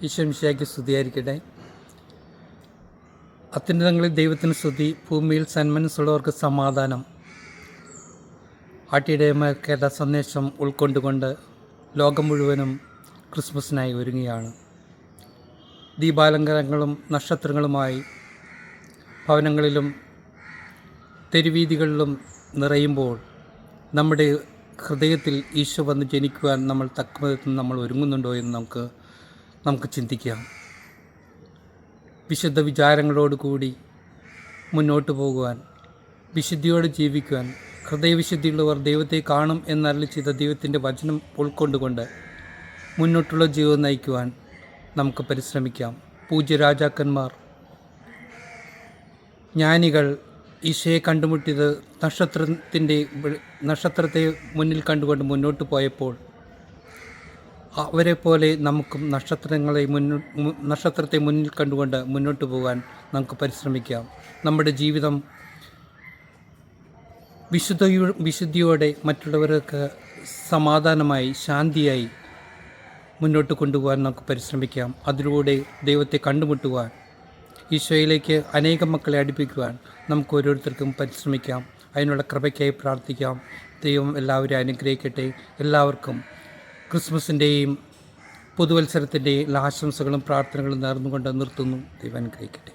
ഈശോ മിശിഹായ്ക്ക് സ്തുതിയായിരിക്കട്ടെ. അത്യുന്നതങ്ങളിൽ ദൈവത്തിന് സ്തുതി, ഭൂമിയിൽ സന്മനസ്സുള്ളവർക്ക് സമാധാനം. ആട്ടിടയന്മാർക്കേണ്ട സന്ദേശം ഉൾക്കൊണ്ടുകൊണ്ട് ലോകം മുഴുവനും ക്രിസ്മസിനായി ഒരുങ്ങുകയാണ്. ദീപാലങ്കാരങ്ങളും നക്ഷത്രങ്ങളുമായി ഭവനങ്ങളിലും തെരുവീഥികളിലും നിറയുമ്പോൾ നമ്മുടെ ഹൃദയത്തിൽ ഈശോ വന്ന് ജനിക്കുവാൻ നമ്മൾ തക്കവിധത്തിൽ നമ്മൾ ഒരുങ്ങുന്നുണ്ടോ എന്ന് നമുക്ക് ചിന്തിക്കാം. വിശുദ്ധ വിചാരങ്ങളോടുകൂടി മുന്നോട്ട് പോകുവാൻ, വിശുദ്ധിയോടെ ജീവിക്കുവാൻ, ഹൃദയവിശുദ്ധിയുള്ളവർ ദൈവത്തെ കാണും എന്നരുളി ചെയ്ത ദൈവത്തിൻ്റെ വചനം ഉൾക്കൊണ്ടുകൊണ്ട് മുന്നോട്ടുള്ള ജീവിതം നയിക്കുവാൻ നമുക്ക് പരിശ്രമിക്കാം. പൂജ്യരാജാക്കന്മാർ, ജ്ഞാനികൾ ഈശോയെ കണ്ടുമുട്ടിയത് നക്ഷത്രത്തെ മുന്നിൽ കണ്ടുകൊണ്ട് മുന്നോട്ട് പോയപ്പോൾ അവരെ പോലെ നമുക്കും നക്ഷത്രത്തെ മുന്നിൽ കണ്ടുകൊണ്ട് മുന്നോട്ട് പോകാൻ നമുക്ക് പരിശ്രമിക്കാം. നമ്മുടെ ജീവിതം വിശുദ്ധിയോടെ മറ്റുള്ളവർക്ക് സമാധാനമായി ശാന്തിയായി മുന്നോട്ട് കൊണ്ടുപോകാൻ നമുക്ക് പരിശ്രമിക്കാം. അതിലൂടെ ദൈവത്തെ കണ്ടുമുട്ടുവാൻ, ഈശോയിലേക്ക് അനേകം മക്കളെ അടുപ്പിക്കുവാൻ നമുക്ക് ഓരോരുത്തർക്കും പരിശ്രമിക്കാം. അതിനുള്ള കൃപയ്ക്കായി പ്രാർത്ഥിക്കാം. ദൈവം എല്ലാവരെയും അനുഗ്രഹിക്കട്ടെ. എല്ലാവർക്കും ക്രിസ്മസിൻ്റെയും പുതുവത്സരത്തിൻ്റെയും എല്ലാ ആശംസകളും പ്രാർത്ഥനകളും നേർന്നുകൊണ്ട് നിർത്തുന്നു. ദൈവം അനുഗ്രഹിക്കട്ടെ.